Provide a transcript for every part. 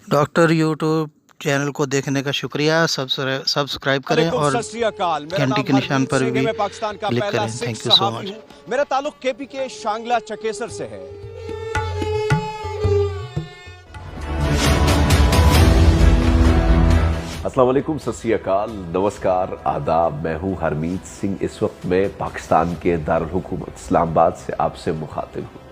Doctor YouTube channel को देखने का शुक्रिया। सब्सक्राइब करें और सत श्री अकाल। मेरा घंटी नाम के निशान हरमीत पर सिंह है। भी मैं पाकिस्तान का क्लिक पहला करें। सिख थैंक यू सो सहाफ़ी मच। हूँ। मेरा ताल्लुक केपी के शांगला चकेसर से है। अस्सलाम वालेकुम, सत श्री अकाल, नमस्कार, आदाब। मैं हूँ हरमीत सिंह। इस वक्त मैं पाकिस्तान के दारुल हुकूमत इस्लामाबाद से आपसे मुखातिब हूँ।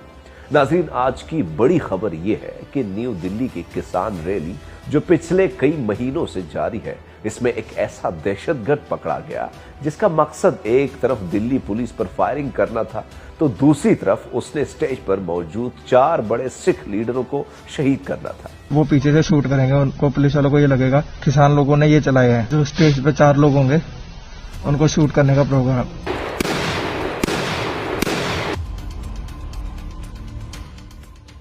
नाज़रीन, आज की बड़ी खबर यह है कि न्यू दिल्ली की किसान रैली जो पिछले कई महीनों से जारी है, इसमें एक ऐसा दहशतगर्द पकड़ा गया जिसका मकसद एक तरफ दिल्ली पुलिस पर फायरिंग करना था तो दूसरी तरफ उसने स्टेज पर मौजूद 4 बड़े सिख लीडरों को शहीद करना था। वो पीछे से शूट करेंगे, उनको पुलिस वालों को ये लगेगा किसान लोगों ने ये चलाया है। जो स्टेज पे 4 लोग होंगे उनको शूट करने का प्रोग्राम।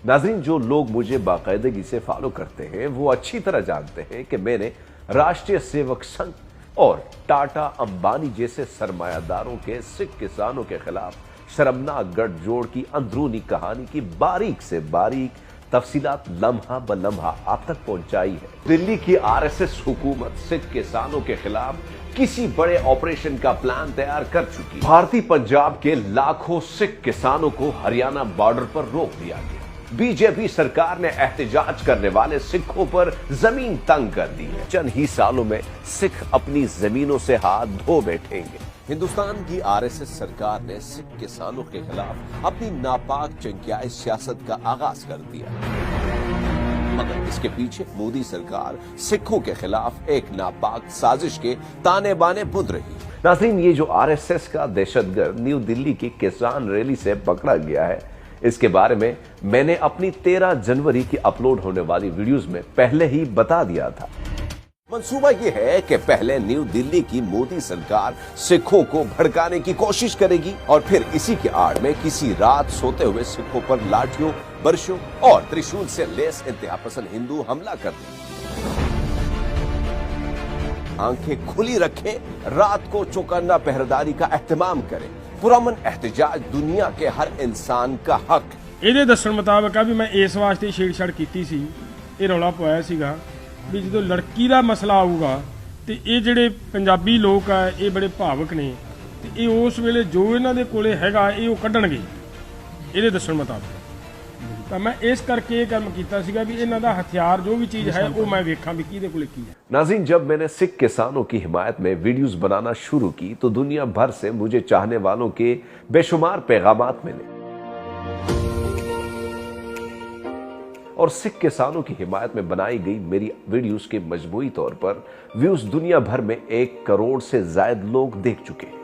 नाज़रीन, जो लोग मुझे बाकायदगी से फॉलो करते हैं वो अच्छी तरह जानते हैं कि मैंने राष्ट्रीय सेवक संघ और टाटा अंबानी जैसे सरमायादारों के सिख किसानों के खिलाफ शर्मनाक गठजोड़ की अंदरूनी कहानी की बारीक से बारीक तफसीलात लम्हा ब लम्हा आप तक पहुंचाई है। दिल्ली की आरएसएस हुकूमत सिख किसानों के खिलाफ किसी बड़े ऑपरेशन का प्लान तैयार कर चुकी। भारतीय पंजाब के लाखों सिख किसानों को हरियाणा बॉर्डर पर रोक दिया गया। बीजेपी सरकार ने एहतजाज करने वाले सिखों पर जमीन तंग कर दी है। चंद ही सालों में सिख अपनी जमीनों से हाथ धो बैठेंगे। हिंदुस्तान की आरएसएस सरकार ने सिख किसानों के खिलाफ अपनी नापाक चंकियाई सियासत का आगाज कर दिया, मगर इसके पीछे मोदी सरकार सिखों के खिलाफ एक नापाक साजिश के ताने बाने बुन रही। नाज़रीन, ये जो आरएसएस का दहशतगर्द न्यू दिल्ली की किसान रैली से पकड़ा गया है, इसके बारे में मैंने अपनी 13 जनवरी की अपलोड होने वाली वीडियोस में पहले ही बता दिया था। मंसूबा यह है कि पहले न्यू दिल्ली की मोदी सरकार सिखों को भड़काने की कोशिश करेगी और फिर इसी के आड़ में किसी रात सोते हुए सिखों पर लाठियों, बरशों और त्रिशूल से लेस इंतहा पसंद हिंदू हमला कर देंगे। आंखें खुली रखें, रात को चौकन्ना पहरेदारी का एहतमाम करें। पुरअमन एहतजाज दुनिया के हर इंसान का हक। ਇਹਦੇ ਦੱਸਣ ਮੁਤਾਬਕ ਆ ਵੀ ਮੈਂ ਇਸ ਵਾਸਤੇ ਛੇੜਛਾੜ ਕੀਤੀ ਸੀ। ਇਹ ਰੌਲਾ ਪਾਇਆ ਸੀਗਾ ਵੀ ਜਦੋਂ ਲੜਕੀ ਦਾ ਮਸਲਾ ਆਊਗਾ ਤੇ ਇਹ ਜਿਹੜੇ ਪੰਜਾਬੀ ਲੋਕ ਆ ਇਹ ਬੜੇ ਭਾਵਕ ਨੇ ਤੇ ਇਹ ਉਸ ਵੇਲੇ ਜੋ ਇਹਨਾਂ ਦੇ ਕੋਲੇ ਹੈਗਾ ਇਹ ਉਹ ਕੱਢਣਗੇ ਇਹਦੇ ਦੱਸਣ ਮੁਤਾਬਕ। ਤਾਂ ਮੈਂ ਇਸ ਕਰਕੇ ਇਹ ਕੰਮ ਕੀਤਾ ਸੀਗਾ ਵੀ ਇਹਨਾਂ ਦਾ ਹਥਿਆਰ ਜੋ भी चीज़ है वो मैं वेखा भी किहदे कोले की है। नाज़रीन, जब मैंने सिख किसानों की हिमायत में वीडियोस बनाना शुरू की तो दुनिया भर से मुझे चाहने वालों के बेशुमार पैगामात मिले और सिख किसानों की हिमायत में बनाई गई मेरी वीडियोस के मजमूई तौर पर व्यूज दुनिया भर में 1 करोड़ से ज्यादा लोग देख चुके हैं।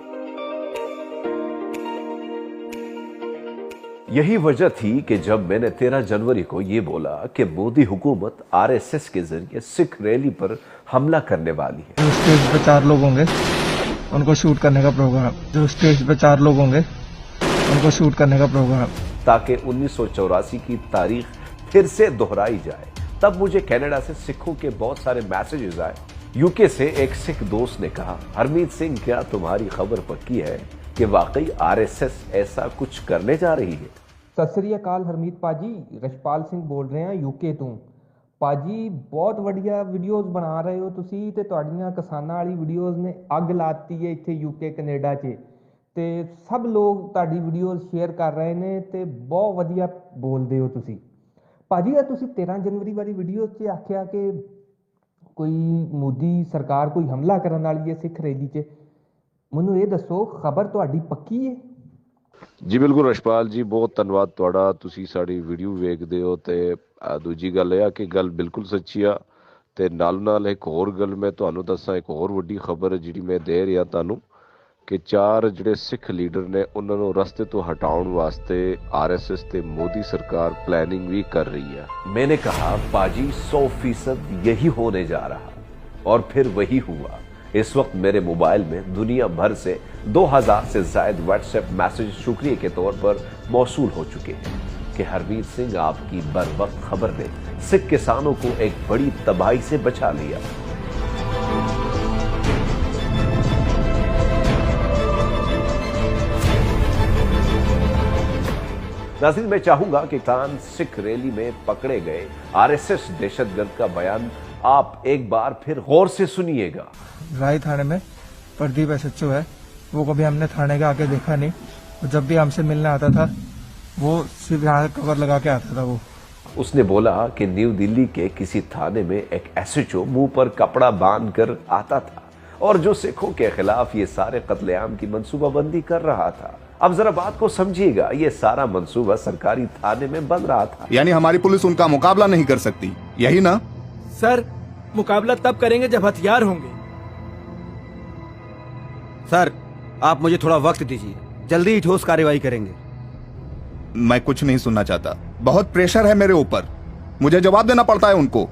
यही वजह थी कि जब मैंने 13 जनवरी को यह बोला कि मोदी हुकूमत आरएसएस के जरिए सिख रैली पर हमला करने वाली है। जो स्टेज पे 4 लोग होंगे उनको शूट करने का प्रोग्राम। जो स्टेज पे 4 लोग होंगे उनको शूट करने का प्रोग्राम, ताकि 1984 की तारीख फिर से दोहराई जाए। तब मुझे कनाडा से सिखों के बहुत सारे मैसेजेस आए। यूके से एक सिख दोस्त ने कहा, हरमीत सिंह, क्या तुम्हारी खबर पक्की है कि वाकई आरएसएस ऐसा कुछ करने जा रही है? सत श्री अकाल हरमीत भाजी, रशपाल ਸਿੰਘ ਬੋਲ ਰਹੇ ਹਾਂ ਯੂਕੇ ਤੋਂ। ਭਾਜੀ ਬਹੁਤ ਵਧੀਆ ਵੀਡੀਓਜ਼ ਬਣਾ ਰਹੇ ਹੋ ਤੁਸੀਂ ਤੇ ਤੁਹਾਡੀਆਂ ਕਿਸਾਨਾਂ ਵਾਲੀ ਵੀਡੀਓਜ਼ ਨੇ ਅੱਗ ਲਾਤੀ ਹੈ ਇੱਥੇ ਯੂਕੇ ਕੈਨੇਡਾ 'ਚ ਤੇ ਸਭ ਲੋਕ ਤੁਹਾਡੀ ਵੀਡੀਓਜ਼ ਸ਼ੇਅਰ ਕਰ ਰਹੇ ਨੇ ਤੇ ਬਹੁਤ ਵਧੀਆ ਬੋਲਦੇ ਹੋ ਤੁਸੀਂ। ਭਾਜੀ ਆ ਤੁਸੀਂ 13 ਜਨਵਰੀ ਵਾਲੀ ਵੀਡੀਓ 'ਚ ਆਖਿਆ ਕਿ ਕੋਈ ਮੋਦੀ ਸਰਕਾਰ ਕੋਈ ਹਮਲਾ ਕਰਨ ਵਾਲੀ ਹੈ ਸਿੱਖ ਰੈਲੀ 'ਚ। ਮੈਨੂੰ ਇਹ ਦੱਸੋ ਖਬਰ ਤੁਹਾਡੀ ਪੱਕੀ ਹੈ? जी बिल्कुल रशपाल जी, बहुत धन्यवाद तुहाड़ा, तुसी साड़ी वीडियो वेखदे हो। ते दूजी गल यह कि गल बिल्कुल सच्ची आ ते नाल एक होर गल मैं तुहानू दस्सां, एक होर वड्डी खबर जिहड़ी मैं दे रिहा तुहानू कि 4 ਜਿਹੜੇ सिख लीडर ने ਉਹਨਾਂ ਨੂੰ रस्ते तो हटाउण वास्ते आरएसएस ते मोदी सरकार प्लानिंग भी कर रही है। मैंने कहा, पाजी 100% यही होने जा रहा और फिर वही हुआ। इस वक्त मेरे मोबाइल में दुनिया भर से 2000 से ज्यादा व्हाट्सएप मैसेज शुक्रिया के तौर पर मौसूल हो चुके हैं कि हरमीत सिंह आपकी बर वक्त खबर ने सिख किसानों को एक बड़ी तबाही से बचा लिया। नाज़रीन, मैं चाहूंगा कि किसान सिख रैली में पकड़े गए आरएसएस दहशतगर्द का बयान आप एक बार फिर गौर से सुनिएगा। राय थाने में प्रदीप एसएचओ है, वो कभी हमने थाने के आके देखा नहीं। और जब भी हमसे मिलने आता था वो सिर्फ यहाँ कवर लगा के आता था। वो उसने बोला कि न्यू दिल्ली के किसी थाने में एक एसएचओ मुंह पर कपड़ा बांध कर आता था और जो सिखों के खिलाफ ये सारे कत्लेआम की मंसूबाबंदी कर रहा था। अब जरा बात को समझिएगा, ये सारा मंसूबा सरकारी थाने में बन रहा था। यानी हमारी पुलिस उनका मुकाबला नहीं कर सकती, यही ना? सर, मुकाबला तब करेंगे जब हथियार होंगे। सर, आप मुझे थोड़ा वक्त दीजिए, जल्दी ही ठोस कार्रवाई करेंगे। मैं कुछ नहीं सुनना चाहता, बहुत प्रेशर है मेरे ऊपर, मुझे जवाब देना पड़ता है उनको।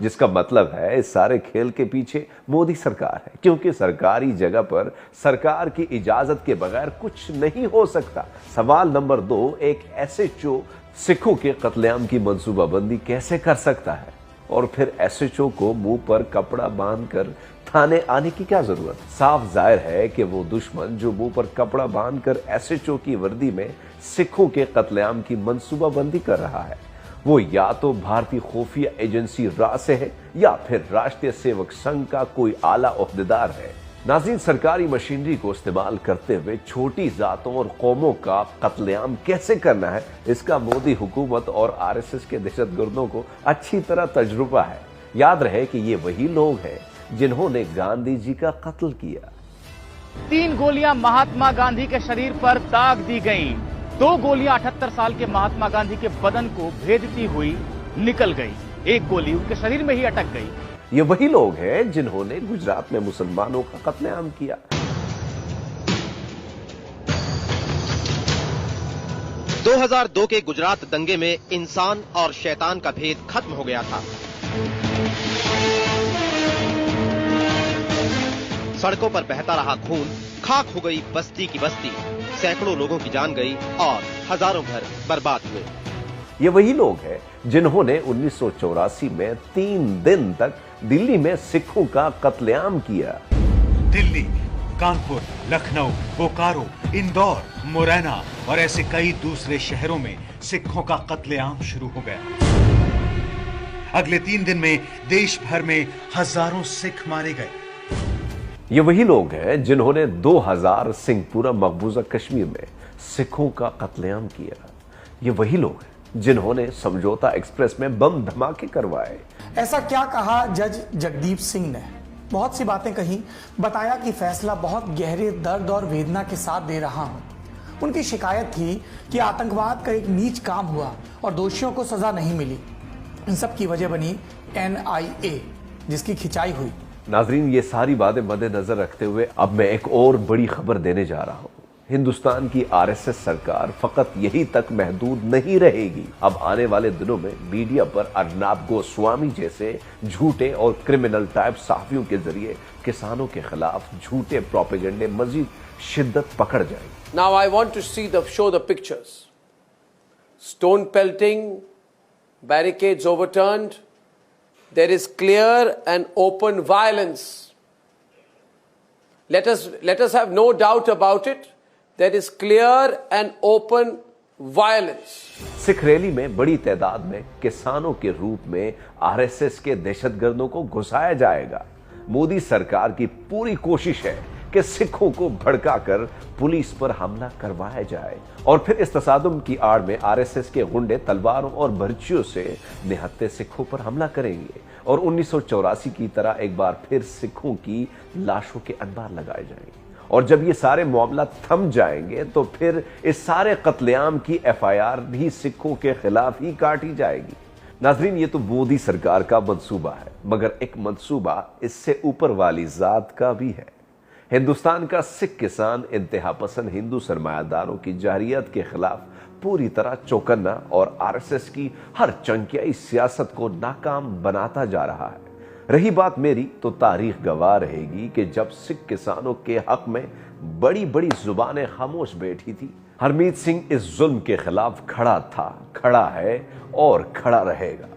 जिसका मतलब है इस सारे खेल के पीछे मोदी सरकार है, क्योंकि सरकारी जगह पर सरकार की इजाजत के बगैर कुछ नहीं हो सकता। सवाल नंबर 2, एक एसएचओ सिखों के कत्लेआम की मंसूबाबंदी कैसे कर सकता है? और फिर एसएचओ को मुंह पर कपड़ा बांधकर थाने आने की क्या जरूरत? साफ जाहिर है कि वो दुश्मन जो मुंह पर कपड़ा बांधकर एसएचओ की वर्दी में सिखों के कत्लेआम की मंसूबाबंदी कर रहा है, वो या तो भारतीय खुफिया एजेंसी रा से है या फिर राष्ट्रीय सेवक संघ का कोई आला ओहदेदार है। नाज़रीन, सरकारी मशीनरी को इस्तेमाल करते हुए छोटी जातों और कौमों का कत्लेआम कैसे करना है, इसका मोदी हुकूमत और आरएसएस के दहशतगर्दों को अच्छी तरह तजुर्बा है। याद रहे कि ये वही लोग हैं जिन्होंने गांधी जी का कत्ल किया। 3 गोलियां महात्मा गांधी के शरीर पर दाग दी गईं। 2 गोलियां 78 साल के महात्मा गांधी के बदन को भेदती हुई निकल गई। 1 गोली उनके शरीर में ही अटक गई। ये वही लोग हैं जिन्होंने गुजरात में मुसलमानों का कत्लेआम किया। – 2002 के गुजरात दंगे में इंसान और शैतान का भेद खत्म हो गया था। सड़कों पर बहता रहा खून, खाक हो गई बस्ती की बस्ती, सैकड़ों लोगों की जान गई और हजारों घर बर्बाद हुए। ये वही लोग हैं जिन्होंने 1984 में 3 दिन तक दिल्ली में सिखों का कत्लेआम किया। दिल्ली, कानपुर, लखनऊ, बोकारो, इंदौर, मुरैना और ऐसे कई दूसरे शहरों में सिखों का कत्लेआम शुरू हो गया। अगले 3 दिन में देश भर में हजारों सिख मारे गए। ये वही लोग हैं जिन्होंने 2000 सिंहपुरा मकबूजा कश्मीर में सिखों का कत्लेआम किया। ये वही लोग हैं जिन्होंने समझौता एक्सप्रेस में बम धमाके करवाए। ऐसा क्या कहा जज जगदीप सिंह ने? बहुत सी बातें कही, बताया कि फैसला बहुत गहरे दर्द और वेदना के साथ दे रहा हूं। उनकी शिकायत थी कि आतंकवाद का एक नीच काम हुआ और दोषियों को सजा नहीं मिली। इन सब की वजह बनी NIA, जिसकी खिंचाई हुई। नाजरीन, ये सारी बातें मद्देनजर रखते हुए अब मैं एक और बड़ी खबर देने जा रहा हूं। हिंदुस्तान की आरएसएस सरकार फकत यही तक महदूद नहीं रहेगी। अब आने वाले दिनों में मीडिया पर अर्नब गोस्वामी जैसे झूठे और क्रिमिनल टाइप सहाफियों के जरिए किसानों के खिलाफ झूठे प्रोपेगेंडे मजीद शिद्दत पकड़ जाएंगे। Now I want to show the pictures. Stone pelting, barricades overturned. There is clear and open violence. Let us have no doubt about it. There is clear and open violence. Sikh rally में बड़ी तादाद में किसानों के रूप में RSS के दहशतगर्दों को घुसाया जाएगा। मोदी सरकार की पूरी कोशिश है कि सिखों को भड़काकर पुलिस पर हमला करवाया जाए और फिर इस तसादुम की आड़ में आरएसएस के गुंडे तलवारों और बर्चियों से निहत्थे सिखों पर हमला करेंगे और 1984 की तरह एक बार फिर सिखों की लाशों के अंबार लगाए जाएंगे। और जब ये सारे मामला थम जाएंगे तो फिर इस सारे कत्लेआम की FIR भी सिखों के खिलाफ ही काटी जाएगी। नाजरीन, ये तो मोदी सरकार का मंसूबा है, मगर एक मंसूबा इससे ऊपर वाली जात का भी है। हिंदुस्तान का सिख किसान इंतहा पसंद हिंदू सरमायादारों की जाहिरियत के खिलाफ पूरी तरह चौकन्ना और आरएसएस की हर चंकियाई सियासत को नाकाम बनाता जा रहा है। रही बात मेरी, तो तारीख गवाह रहेगी कि जब सिख किसानों के हक में बड़ी बड़ी जुबानें खामोश बैठी थी, हरमीत सिंह इस जुल्म के खिलाफ खड़ा था, खड़ा है और खड़ा रहेगा।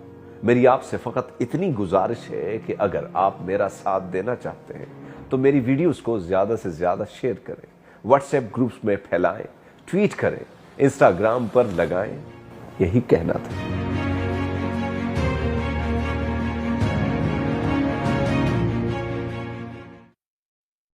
मेरी आपसे फकत इतनी गुजारिश है कि अगर आप मेरा साथ देना चाहते हैं तो मेरी वीडियोस को ज्यादा से ज्यादा शेयर करें, व्हाट्सएप ग्रुप्स में फैलाएं, ट्वीट करें, इंस्टाग्राम पर लगाएं, यही कहना था।